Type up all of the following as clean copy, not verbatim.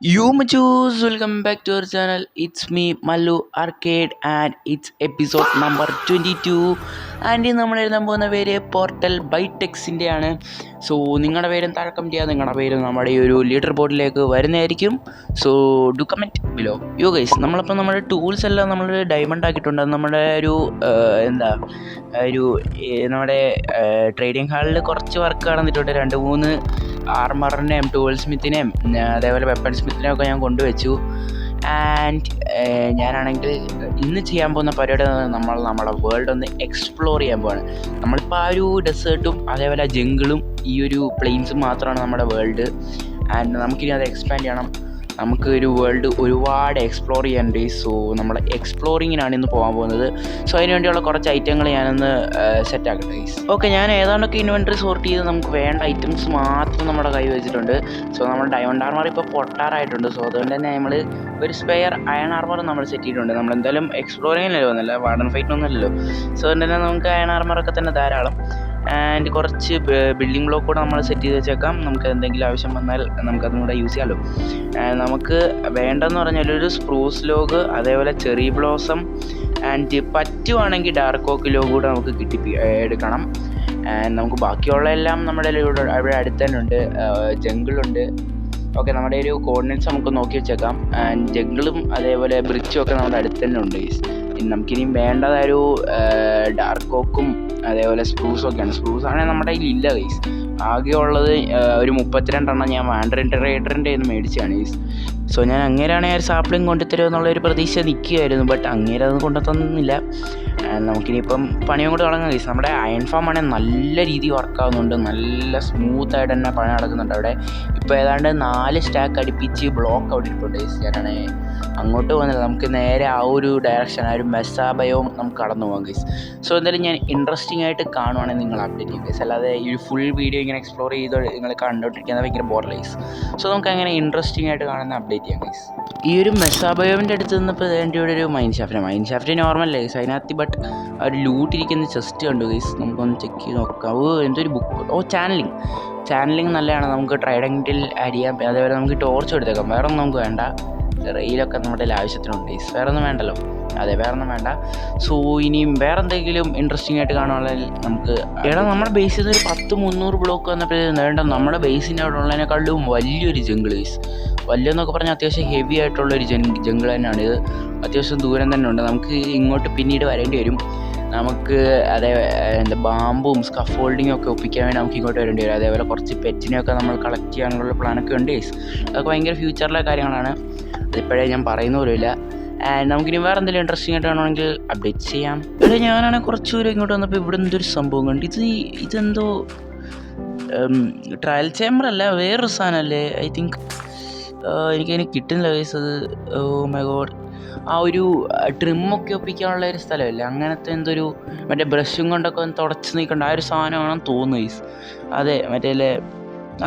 You Machus, welcome back to our channel. It's me Mallu Arcade and it's episode number 22. And നമ്മൾ എഴുതാൻ പോകുന്ന പേര് portal ബൈടെക്സിൻ്റെ ആണ്. So നിങ്ങളുടെ പേരും താഴെ കമൻറ്റ് ചെയ്യുക. നിങ്ങളുടെ പേര് നമ്മുടെ ഈ ഒരു ലീഡർ ബോർഡിലേക്ക് വരുന്നതായിരിക്കും. So do comment below. യോ ഗൈസ്, നമ്മളിപ്പോൾ നമ്മുടെ ടൂൾസ് എല്ലാം നമ്മൾ ഡയമണ്ട് ആക്കിയിട്ടുണ്ട്. അത് നമ്മുടെ ഒരു നമ്മുടെ ട്രേഡിംഗ് ഹാളിൽ കുറച്ച് വർക്ക് നടന്നിട്ടുണ്ട്. 2-3 ആർമറിനെയും ടൂൾ സ്മിത്തിനെയും അതേപോലെ വെപ്പൺ സ്മിത്തിനെയും ഒക്കെ ഞാൻ കൊണ്ടുവച്ചു. ആൻഡ് ഞാനാണെങ്കിൽ ഇന്ന് ചെയ്യാൻ പോകുന്ന പരിപാടി നമ്മുടെ വേൾഡ് ഒന്ന് എക്സ്പ്ലോർ ചെയ്യാൻ പോവാണ്. നമ്മളിപ്പോൾ ആ ഒരു ഡെസേർട്ടും അതേപോലെ ജംഗിളും ഈ ഒരു പ്ലെയിൻസും മാത്രമാണ് നമ്മുടെ വേൾഡ്. ആൻഡ് നമുക്കിനി അത് എക്സ്പാൻഡ് ചെയ്യണം. നമുക്ക് ഒരു വേൾഡ് ഒരുപാട് എക്സ്പ്ലോർ ചെയ്യാനുണ്ട്. സോ നമ്മൾ എക്സ്പ്ലോറിങ്ങിനാണ് ഇന്ന് പോകാൻ പോകുന്നത്. സോ അതിന് വേണ്ടിയുള്ള കുറച്ച് ഐറ്റങ്ങൾ ഞാനൊന്ന് സെറ്റ് ആക്കട്ടെ. ഓക്കെ, ഞാൻ ഏതാണ്ടൊക്കെ ഇൻവെൻറ്ററി സോർട്ട് ചെയ്ത് നമുക്ക് വേണ്ട ഐറ്റംസ് മാത്രം നമ്മുടെ കൈ വെച്ചിട്ടുണ്ട്. സോ നമ്മൾ ഡയമണ്ട് ആർമർ ഇപ്പോൾ പൊട്ടാറായിട്ടുണ്ട്. സോ അതുകൊണ്ട് തന്നെ നമ്മൾ ഒരു സ്പെയർ അയൺ ആർമർ നമ്മൾ സെറ്റ് ചെയ്തിട്ടുണ്ട്. നമ്മളെന്തായാലും എക്സ്പ്ലോറിങ്ങിനല്ലോ ഒന്നുമല്ല, വാർഡൻ ഫൈറ്റിനൊന്നുമല്ലല്ലോ. സോ അതുകൊണ്ട് തന്നെ നമുക്ക് അയൺ ആർമറൊക്കെ തന്നെ ധാരാളം. ആൻഡ് കുറച്ച് ബിൽഡിംഗ് ബ്ലോക്ക് കൂടെ നമ്മൾ സെറ്റ് ചെയ്ത് വെച്ചേക്കാം. നമുക്ക് എന്തെങ്കിലും ആവശ്യം വന്നാൽ നമുക്കതും കൂടെ യൂസ് ചെയ്യാമല്ലോ. നമുക്ക് വേണ്ടതെന്ന് പറഞ്ഞാൽ ഒരു സ്പ്രൂസ് ലോഗ്, അതേപോലെ ചെറി ബ്ലോസം, ആൻഡ് പറ്റുവാണെങ്കിൽ ഡാർക്ക് ഓക്ക് ലോഗ് കൂടെ നമുക്ക് എടുക്കണം. ആൻഡ് നമുക്ക് ബാക്കിയുള്ള എല്ലാം നമ്മുടെ അവിടെ അടുത്ത് തന്നെ ഉണ്ട്. ജംഗിളുണ്ട്. ഓക്കെ, നമ്മുടെ ഒരു കോർഡിനേറ്റ്സ് നമുക്ക് നോക്കി വെച്ചേക്കാം. ആൻഡ് ജംഗിളും അതേപോലെ ബ്രിച്ചും ഒക്കെ നമ്മുടെ അടുത്ത് തന്നെ ഉണ്ട്. നമുക്കിനിയും വേണ്ടതൊരു ഡാർക്ക് ഓക്കും അതേപോലെ സ്പ്രൂസും ഒക്കെയാണ്. സ്പ്രൂസ് ആണെങ്കിൽ നമ്മുടെ കയ്യിൽ ഇല്ല ഗൈസ്. ആകെ ഉള്ളത് ഒരു 32 ഞാൻ വാൻഡറിൻ്റെ മേടിച്ചാണ് ഗൈസ്. സോ ഞാൻ അങ്ങേരാണെങ്കിൽ സാപ്ലിങ് കൊണ്ടുത്തരുമോ എന്നുള്ളൊരു പ്രതീക്ഷ നിൽക്കുകയായിരുന്നു. ബട്ട് അങ്ങേരെ അത് കൊണ്ടുത്തന്നില്ല. നമുക്കിനിയിപ്പം പണിയും കൂടെ തുടങ്ങാം ഗൈസ്. നമ്മുടെ അയൺ ഫാം ആണെങ്കിൽ നല്ല രീതിയിൽ വർക്കാവുന്നുണ്ട്. നല്ല സ്മൂത്തായിട്ട് തന്നെ പണി നടക്കുന്നുണ്ട് അവിടെ. ഇപ്പോൾ ഏതാണ്ട് 4 സ്റ്റാക്ക് അടുപ്പിച്ച് ബ്ലോക്ക് അവിടെ ഇരിപ്പുണ്ട് ഗൈസ്. ഞാനാണെങ്കിൽ അങ്ങോട്ട് പോകുന്നില്ല. നമുക്ക് നേരെ ആ ഒരു ഡയറക്ഷൻ, ആ ഒരു മെസ്സാബയവും നമുക്ക് കടന്നു പോകാം ഗൈസ്. സോ എന്തായാലും ഞാൻ ഇൻട്രസ്റ്റിംഗ് ആയിട്ട് കാണുവാണെങ്കിൽ നിങ്ങൾ അപ്ഡേറ്റ് ചെയ്യും ഗൈസ്. അല്ലാതെ ഈ ഫുൾ വീഡിയോ ഇങ്ങനെ എക്സ്പ്ലോർ ചെയ്ത് നിങ്ങൾ കണ്ടുകൊണ്ടിരിക്കുന്നത് ഭയങ്കര ബോർഡ്ലൈസ്. സോ നമുക്ക് അങ്ങനെ ഇൻട്രസ്റ്റിംഗ് ആയിട്ട് കാണുന്ന അപ്ഡേറ്റ് ചെയ്യാം ഗൈസ്. ഈ ഒരു മെസ്സാബയോവിൻ്റെ അടുത്ത് നിന്നപ്പോൾ എൻ്റെ ഇവിടെ ഒരു മൈൻ ഷാഫ്റ്റ് നോർമൽ ഗൈസ്. അതിനകത്ത് ബട്ട് ഒരു ലൂട്ടിരിക്കുന്ന ചെസ്റ്റ് കണ്ടു ഗൈസ്. നമുക്കൊന്ന് ചെക്ക് ചെയ്ത് നോക്കാം. എന്തൊരു ബുക്ക്. ചാനലിങ് നല്ലതാണ്. നമുക്ക് ട്രൈഡൻറ്റിൽ ആഡ് ചെയ്യാം. അതേപോലെ നമുക്ക് ടോർച്ച് എടുത്തേക്കാം. വേറെ ഒന്നും നമുക്ക് വേണ്ട. റെയിലൊക്കെ നമ്മുടെ ആവശ്യത്തിനുണ്ട് ഗൈസ്. വേറെ ഒന്നും വേണ്ടല്ലോ. വേറെ ഒന്നും വേണ്ട. സോ ഇനിയും വേറെ എന്തെങ്കിലും ഇൻട്രസ്റ്റിംഗ് ആയിട്ട് കാണുവാണെങ്കിൽ നമുക്ക് നമ്മുടെ ബേസിൽ നിന്ന് ഒരു 10-300 ബ്ലോക്ക് വന്നപ്പോൾ വേണ്ട നമ്മുടെ ബേസിൻ്റെ അവിടെ ഉള്ളതിനേക്കാളും വലിയൊരു ജംഗിൾ ഗൈസ്. വലിയെന്നൊക്കെ പറഞ്ഞാൽ അത്യാവശ്യം ഹെവി ആയിട്ടുള്ളൊരു ജംഗിൾ തന്നെയാണ് ഇത്. അത്യാവശ്യം ദൂരം തന്നെ ഉണ്ട്. നമുക്ക് ഇങ്ങോട്ട് പിന്നീട് വരേണ്ടി വരും. നമുക്ക് ബാമ്പും സ്കഫോൾഡിങ്ങും ഒക്കെ ഒപ്പിക്കാൻ വേണ്ടി നമുക്ക് ഇങ്ങോട്ട് വരേണ്ടി വരും. അതേപോലെ കുറച്ച് പെറ്റിനെയൊക്കെ നമ്മൾ കളക്ട് ചെയ്യാനുള്ള പ്ലാനൊക്കെ ഉണ്ട് ഗൈസ്. അതൊക്കെ ഭയങ്കര ഫ്യൂച്ചറിലെ കാര്യങ്ങളാണ്. അതിപ്പോഴേ ഞാൻ പറയുന്ന പോലുമില്ല. ആൻഡ് നമുക്കിനി വേറെ എന്തെങ്കിലും ഇൻട്രസ്റ്റിംഗ് ആയിട്ട് വേണമെങ്കിൽ അപ്ഡേറ്റ് ചെയ്യാം. ഇവിടെ ഞാനാണെങ്കിൽ കുറച്ച് ദൂരം ഇങ്ങോട്ട് വന്നപ്പോൾ ഇവിടെ എന്തൊരു സംഭവം കണ്ട്. ഇതെന്തോ ട്രയൽ ചേമ്പർ അല്ല, വേറൊരു സാധനമല്ലേ ഐ തിങ്ക്. എനിക്കതിന് കിട്ടുന്നില്ല ഗൈസ് അത്. Oh my god. ആ ഒരു ട്രിമ്മൊക്കെ ഒപ്പിക്കാനുള്ള ഒരു സ്ഥലമല്ലേ, അങ്ങനത്തെ എന്തൊരു മറ്റേ ബ്രഷും കൊണ്ടൊക്കെ ഒന്ന് തുടച്ച് നീക്കേണ്ട ആ ഒരു സാധനമാണെന്ന് തോന്നുന്നു ഗൈസ്. അതെ,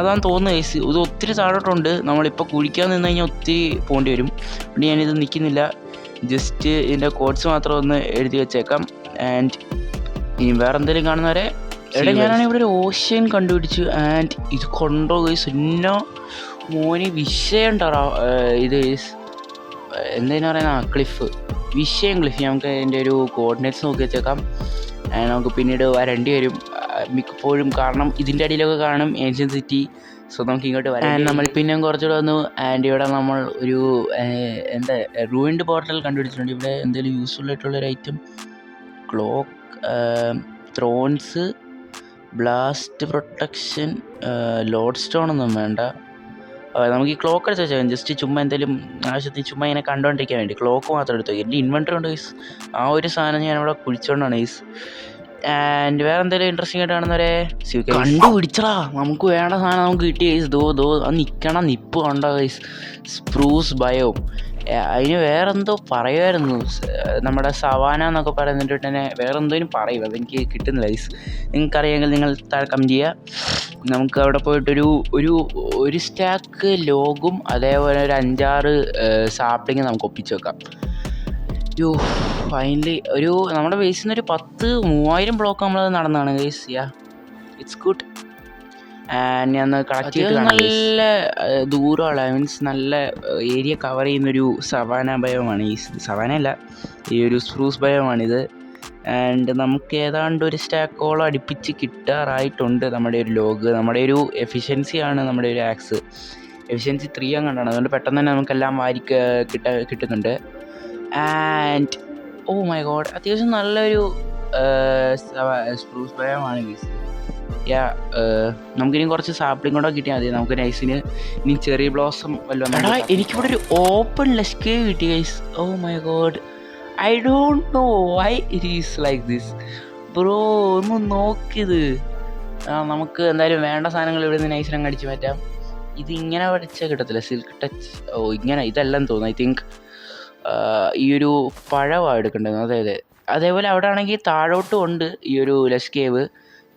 അതാണ് തോന്നുന്നത് ഗൈസ്. ഇത് ഒത്തിരി താഴോട്ടുണ്ട്. നമ്മളിപ്പോൾ കുഴിക്കാൻ നിന്ന് കഴിഞ്ഞാൽ ഒത്തിരി പോകേണ്ടി വരും. അതുകൊണ്ട് ഞാനിത് നിൽക്കുന്നില്ല. ജസ്റ്റ് ഇതിൻ്റെ കോഡ്സ് മാത്രം ഒന്ന് എഴുതി വെച്ചേക്കാം. ആൻഡ് ഇനി വേറെ എന്തെങ്കിലും കാണുന്നവരെ ഞാനാണെങ്കിൽ ഇവിടെ ഒരു ഓഷ്യൻ കണ്ടുപിടിച്ചു. ആൻഡ് ഇത് കൊണ്ടോ ഗൈസ്. ഇന്നോ മോനി വിഷയം ഉണ്ടാ ഇത് ഗൈസ്. എന്തിനാ പറയുന്ന ക്ലിഫ്. നമുക്ക് അതിൻ്റെ ഒരു കോർഡിനേറ്റ്സ് നോക്കി വെച്ചേക്കാം. നമുക്ക് പിന്നീട് വരേണ്ടി വരും മിക്കപ്പോഴും. കാരണം ഇതിൻ്റെ അടിയിലൊക്കെ കാണും ഏൻഷ്യൻ സിറ്റി. സോ നമുക്ക് ഇങ്ങോട്ട് വരാൻ നമ്മൾ പിന്നെയും കുറച്ചുകൂടെ വന്നു. ആൻഡ് ഇവിടെ നമ്മൾ ഒരു റൂയിൻഡ് പോർട്ടൽ കണ്ടുപിടിച്ചിട്ടുണ്ട്. ഇവിടെ എന്തെങ്കിലും യൂസ്ഫുൾ ആയിട്ടുള്ളൊരു item clock, Thrones, blast protection, load stone ഒന്നും വേണ്ട. നമുക്ക് ഈ ക്ലോക്ക് എടുത്ത് വെച്ചാൽ ജസ്റ്റ് ചുമ്മാ എന്തെങ്കിലും ആവശ്യത്തിന് ചുമ്മാ ഇങ്ങനെ കണ്ടുകൊണ്ടിരിക്കാൻ വേണ്ടി ക്ലോക്ക് മാത്രം എടുത്തു. എൻ്റെ ഇൻവെൻറ്ററി ഉണ്ട് ഗൈസ്. ആ ഒരു സാധനം ഞാനിവിടെ കുഴിച്ചുകൊണ്ടാണ് ഗൈസ്. ആൻഡ് വേറെ എന്തെങ്കിലും ഇൻട്രസ്റ്റിംഗ് ആയിട്ട് കാണുന്നവരെ കണ്ടുപിടിച്ചടാ. നമുക്ക് വേണ്ട സാധനം നമുക്ക് കിട്ടി ഗൈസ്. അത് നിൽക്കണം നിപ്പ് കണ്ടോ ഗൈസ്. Spruce bio. അതിന് വേറെന്തോ പറയുമായിരുന്നു. നമ്മുടെ സവാന എന്നൊക്കെ പറയുന്നതിൻ്റെ തന്നെ വേറെന്തോനും പറയും. അതെനിക്ക് കിട്ടുന്നില്ല ഗൈസ്. നിങ്ങൾക്കറിയാമെങ്കിൽ നിങ്ങൾ താഴെ കമൻറ്റ് ചെയ്യുക. നമുക്ക് അവിടെ പോയിട്ടൊരു ഒരു സ്റ്റാക്ക് ലോഗും അതേപോലെ ഒരു 5-6 സാപ്ലിങ് നമുക്ക് ഒപ്പിച്ച് വെക്കാം. ഫൈനലി നമ്മുടെ ബേസിൽ നിന്ന് ഒരു 10,000 ബ്ലോക്ക് നമ്മൾ നടന്നതാണ് ഗൈസ്. It's good. ഞാൻ ഒന്ന് കളക്ട് ചെയ്തിട്ട് നല്ല ദൂരമുള്ള മീൻസ് നല്ല ഏരിയ കവർ ചെയ്യുന്നൊരു സവാന ബയോമാണ് ഈ സവാന അല്ല, ഈ ഒരു സ്പ്രൂസ് ബയോമാണിത്. ആൻഡ് നമുക്ക് ഏതാണ്ട് ഒരു സ്റ്റാക്കോളം അടുപ്പിച്ച് കിട്ടാറായിട്ടുണ്ട് നമ്മുടെ ഒരു ലോഗ്. നമ്മുടെ ഒരു എഫിഷ്യൻസിയാണ് നമ്മുടെ ഒരു ആക്സ്, എഫിഷ്യൻസി 3 അങ്ങാണ്ടാണ്. അതുകൊണ്ട് പെട്ടെന്ന് തന്നെ നമുക്കെല്ലാം കിട്ടുന്നുണ്ട്. ആൻഡ് ഓ മൈ ഗോഡ്, അത്യാവശ്യം നല്ലൊരു സ്പ്രൂസ് ബയോമാണ് ഗൈസ്. നമുക്കിനി കുറച്ച് സാപ്ലിംഗ് കൂടെ കിട്ടിയാൽ മതി നമുക്ക് നൈസിന്. ഇനി ചെറിയ ബ്ലോസം വല്ലതും. എനിക്കിവിടെ ഒരു ഓപ്പൺ ലഷ്കേ കിട്ടി guys. Oh my god, I don't know why it is like this bro. ഒന്ന് നോക്കിയത്. നമുക്ക് എന്തായാലും വേണ്ട സാധനങ്ങൾ ഇവിടെ നിന്ന് നൈസിനങ്ങ് അടിച്ച് മാറ്റാം. ഇത് ഇങ്ങനെ പഠിച്ചാൽ കിട്ടത്തില്ല, സിൽക്ക് ടച്ച്. ഓ ഇങ്ങനെ ഇതെല്ലാം തോന്നുന്നു. ഐ തിങ്ക് ഈ ഒരു പഴമാണ് എടുക്കേണ്ടത്. അതെ അതേപോലെ അവിടെ ആണെങ്കിൽ താഴോട്ടും ഉണ്ട് ഈ ഒരു ലഷ് കേവ്.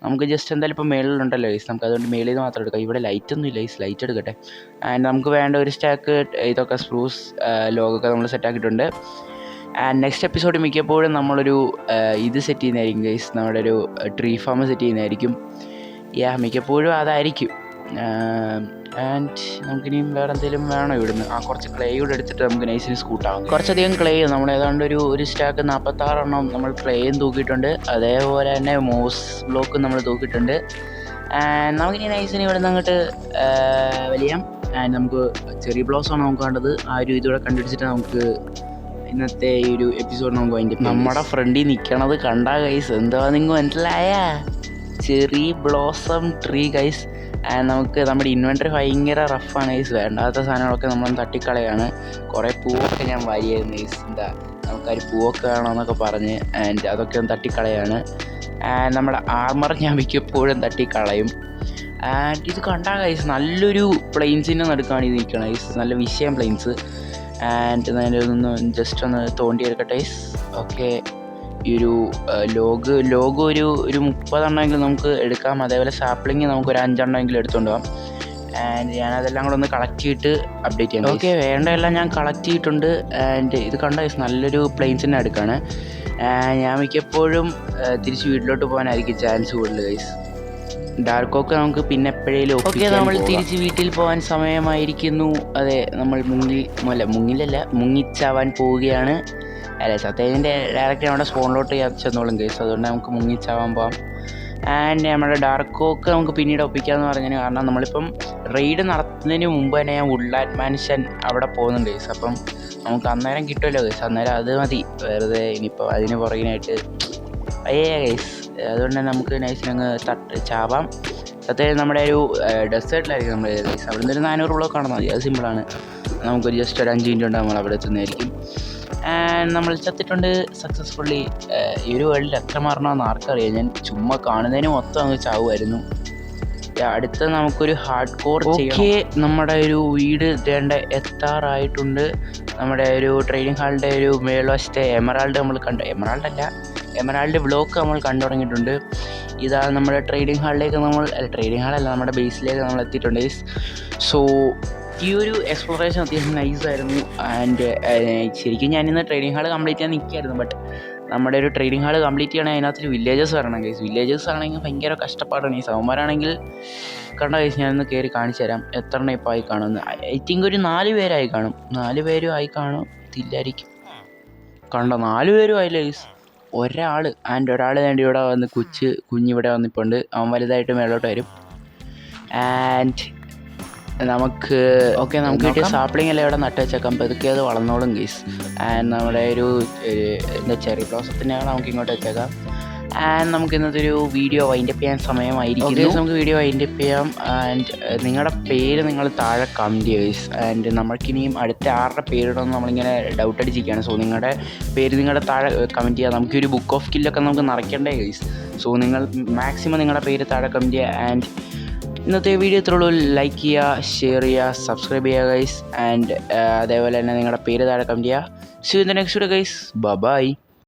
നമുക്ക് ജസ്റ്റ് എന്തായാലും ഇപ്പോൾ മേളിലുണ്ടല്ലോ ഗൈസ്, നമുക്ക് അതുകൊണ്ട് മേളിൽ നിന്ന് മാത്രം എടുക്കാം. ഇവിടെ ലൈറ്റൊന്നും ഇല്ല ഗൈസ്, ലൈറ്റ് എടുക്കട്ടെ. ആൻഡ് നമുക്ക് വേണ്ട ഒരു സ്റ്റാക്ക് ഇതൊക്കെ സ്പ്രൂസ് ലോഗൊക്കെ നമ്മൾ സെറ്റാക്കിയിട്ടുണ്ട്. ആൻഡ് നെക്സ്റ്റ് എപ്പിസോഡ് മിക്കപ്പോഴും നമ്മളൊരു ഇത് സെറ്റ് ചെയ്യുന്നതായിരിക്കും ഗൈസ്, നമ്മുടെ ഒരു ട്രീ ഫാം സെറ്റ് ചെയ്യുന്നതായിരിക്കും. മിക്കപ്പോഴും അതായിരിക്കും. ആൻഡ് നമുക്കിനിയും വേറെ എന്തെങ്കിലും വേണോ ഇവിടുന്ന്? കുറച്ച് ക്ലേ കൂടെ എടുത്തിട്ട് നമുക്ക് നൈസിന് സ്കൂട്ടാകും. കുറച്ചധികം ക്ലേ നമ്മൾ ഏതാണ്ട് ഒരു സ്റ്റാക്ക് 46 എണ്ണം നമ്മൾ ക്ലേയും തൂക്കിയിട്ടുണ്ട്. അതേപോലെ തന്നെ മോസ് ബ്ലോക്കും നമ്മൾ തൂക്കിയിട്ടുണ്ട്. ആൻഡ് നമുക്കിനി നൈസിന് ഇവിടെ നിന്ന് അങ്ങോട്ട് വലിയാം. ആൻഡ് നമുക്ക് ചെറിയ ബ്ലോസാണ് നമുക്ക് വേണ്ടത്. ആ ഒരു ഇതുകൂടെ കണ്ടുപിടിച്ചിട്ട് നമുക്ക് ഇന്നത്തെ ഈ ഒരു എപ്പിസോഡ് നമുക്ക് അതിൻ്റെ നമ്മുടെ ഫ്രണ്ടിൽ നിൽക്കണത് കണ്ടാ ഗൈസ്, എന്താ നിങ്ങൾ മനസ്സിലായ? Cherry blossom tree guys. And നമുക്ക് നമ്മുടെ ഇൻവെൻ്ററി ഭയങ്കര റഫാണ് ഗൈസ്. വേണ്ടാത്ത സാധനങ്ങളൊക്കെ നമ്മൾ തട്ടിക്കളയാണ്. കുറേ പൂവൊക്കെ ഞാൻ വാരിയായിരുന്നു ഗൈസ്. എന്താ നമുക്കൊരു പൂവൊക്കെ വേണമെന്നൊക്കെ പറഞ്ഞ് ആൻഡ് അതൊക്കെ ഒന്ന് തട്ടിക്കളയാണ്. ആൻഡ് നമ്മുടെ ആർമർ ഞാൻ മിക്കപ്പോഴും തട്ടിക്കളയും. ആൻഡ് ഇത് കണ്ടാ ഗൈസ്, നല്ലൊരു പ്ലെയിൻസിൻ്റെ നടുക്കാണ് ഇത് നിൽക്കണം ഗൈസ്, നല്ല വിഷയം പ്ലെയിൻസ്. ആൻഡ് ഞാനൊന്ന് ജസ്റ്റ് ഒന്ന് തോണ്ടിയെടുക്കട്ടെ ഗൈസ്. ഓക്കെ, ഈ ഒരു ലോഗ് ഒരു 30 എണ്ണമെങ്കിലും നമുക്ക് എടുക്കാം. അതേപോലെ സാപ്ലിങ് നമുക്കൊരു 5 എണ്ണമെങ്കിലും എടുത്തുകൊണ്ട് പോകാം. ആൻഡ് ഞാനതെല്ലാം കൂടെ ഒന്ന് കളക്ട് ചെയ്തിട്ട് അപ്ഡേറ്റ് ചെയ്യാം. ഓക്കെ, വേണ്ടതെല്ലാം ഞാൻ കളക്ട് ചെയ്തിട്ടുണ്ട്. ആൻഡ് ഇത് കണ്ട ഗൈസ്, നല്ലൊരു പ്ലെയിൻസിൻ്റെ അടുക്കാണ്. ഞാൻ മിക്കപ്പോഴും തിരിച്ച് വീട്ടിലോട്ട് പോകാനായിരിക്കും ചാൻസ് കൂടുതൽ ഗൈസ്. ഡാർക്കൊക്കെ നമുക്ക് പിന്നെ എപ്പോഴേലും. ഓക്കെ, നമ്മൾ തിരിച്ച് വീട്ടിൽ പോകാൻ സമയമായിരിക്കുന്നു. അതെ, നമ്മൾ മുങ്ങിച്ചാവാൻ പോവുകയാണ്. അല്ലേ, സത്യത്തിൻ്റെ ഡയറക്റ്റ് നമ്മുടെ സ്പോണിലോട്ട് ചെന്നോളും കേസ്. അതുകൊണ്ട് നമുക്ക് മുങ്ങിച്ചാവാൻ പോകാം. ആൻഡ് നമ്മുടെ ഡാർക്കൊക്കെ നമുക്ക് പിന്നീട് ഒപ്പിക്കാമെന്ന് പറഞ്ഞതിന് കാരണം നമ്മളിപ്പം റെയ്ഡ് നടത്തുന്നതിന് മുമ്പ് തന്നെ ഞാൻ വുഡ്ലാൻഡ് മാൻഷൻ അവിടെ പോകുന്നുണ്ട് കേസ്. അപ്പം നമുക്ക് അന്നേരം കിട്ടുമല്ലോ കേസ്, അന്നേരം അത് മതി. വെറുതെ ഇനിയിപ്പോൾ അതിന് പുറകിനായിട്ട് കേസ്. അതുകൊണ്ട് തന്നെ നമുക്ക് നൈസിനങ്ങ് ചാവാം. സത്യം നമ്മുടെ ഒരു ഡെസേർട്ടിലായിരിക്കും നമ്മൾ കേസ്. അവിടെ നിന്ന് ഒരു 400 ബ്ലോക്ക് കാണാൻ മതി, അത് സിമ്പിളാണ്. നമുക്കൊരു ജസ്റ്റ് ഒരു 5 മിനിറ്റ് ഉണ്ട് നമ്മൾ അവിടെ എത്തുന്നതായിരിക്കും. ആൻഡ് നമ്മൾ ചത്തിട്ടുണ്ട് സക്സസ്ഫുള്ളി. ഈ ഒരു വേൾഡിൽ എത്ര മരണമെന്ന് ആർക്കറിയാം. ഞാൻ ചുമ്മാ കാണുന്നതിന് മൊത്തം അങ്ങ് ചാവുമായിരുന്നു. അടുത്ത നമുക്കൊരു ഹാർഡ് കോർ ചെയ്യാം. നമ്മുടെ ഒരു വീട് എത്താറായിട്ടുണ്ട്. നമ്മുടെ ഒരു ട്രെയിനിങ് ഹാളിൻ്റെ ഒരു മേൽവശത്തെ എമറാൾഡ് നമ്മൾ എമറാൾഡ് ബ്ലോക്ക് നമ്മൾ കണ്ടു തുടങ്ങിയിട്ടുണ്ട്. ഇതാണ് നമ്മുടെ ട്രെയിനിങ് ഹാളിലേക്ക് ട്രെയിനിങ് ഹാളല്ല, നമ്മുടെ ബേസിലേക്ക് നമ്മൾ എത്തിയിട്ടുണ്ട്. സോ ഈ ഒരു എക്സ്പ്ലോറേഷൻ അത്യാവശ്യം നൈസായിരുന്നു. ആൻഡ് ശരിക്കും ഞാനിന്ന് ട്രെയിനിങ് ഹാൾ കംപ്ലീറ്റ് ചെയ്യാൻ നിൽക്കുകയായിരുന്നു. ബട്ട് നമ്മുടെ ഒരു ട്രെയിനിങ് ഹാൾ കംപ്ലീറ്റ് ചെയ്യണമെങ്കിൽ അതിനകത്തൊരു വില്ലേജസ് വരണം കേസ്. വില്ലേജസ് ആണെങ്കിൽ ഭയങ്കര കഷ്ടപ്പാടാണ്. ഈ സൗമാരാണെങ്കിൽ കണ്ട കേസ് ഞാനൊന്ന് കയറി കാണിച്ചു തരാം എത്ര എണ്ണം ഇപ്പോൾ ആയി കാണുമെന്ന്. ഐ തിങ്ക് ഒരു 4 പേരായി കാണും. 4 പേരും ആയി കാണത്തില്ലായിരിക്കും. കണ്ടോ, 4 പേരും ആയില്ല കേസ്. ഒരാൾ വേണ്ടി ഇവിടെ വന്ന് കുഞ്ഞിവിടെ വന്നിപ്പോണ്ട്. അവൻ വലുതായിട്ട് മേലോട്ട് വരും. ആൻഡ് നമുക്ക് കിട്ടിയ സാപ്ലിംഗ് എല്ലാം ഇവിടെ നട്ട് വെച്ചേക്കാം. പതുക്കെ അത് വളർന്നോളും ഗീസ്. ആൻഡ് നമ്മുടെ ഒരു ചെറി ബ്ലോസത്തിനെയാണ് നമുക്ക് ഇങ്ങോട്ട് വെച്ചേക്കാം. ആൻഡ് നമുക്ക് ഇന്നത്തെ ഒരു വീഡിയോ വൈൻഡപ്പ് ചെയ്യാൻ സമയമായിരിക്കും. നമുക്ക് വീഡിയോ വൈൻഡപ്പ് ചെയ്യാം. ആൻഡ് നിങ്ങളുടെ പേര് നിങ്ങൾ താഴെ കമൻറ്റ് ചെയ്യുക ഗൈസ്. ആൻഡ് നമ്മൾക്കിനിയും അടുത്ത 6 പേരിടണമെന്ന് നമ്മളിങ്ങനെ ഡൗട്ട് അടിച്ചിരിക്കുകയാണ്. സോ നിങ്ങളുടെ പേര് നിങ്ങളുടെ താഴെ കമൻറ്റ് ചെയ്യുക. നമുക്കൊരു ബുക്ക് ഓഫ് സ്കില്ലൊക്കെ നമുക്ക് നിറയ്ക്കണ്ടേ ഗൈസ്. സോ നിങ്ങൾ മാക്സിമം നിങ്ങളുടെ പേര് താഴെ കമൻറ്റ് ചെയ്യുക. ആൻഡ് ഇന്നത്തെ വീഡിയോ ഇത്രയുള്ളൂ. ലൈക്ക് ചെയ്യുക, ഷെയർ ചെയ്യുക, സബ്സ്ക്രൈബ് ചെയ്യുക ഗൈസ്. ആൻഡ് അതേപോലെ തന്നെ നിങ്ങളുടെ പേര് താഴെ കമൻറ്റ് ചെയ്യുക. See you in the next video guys. By.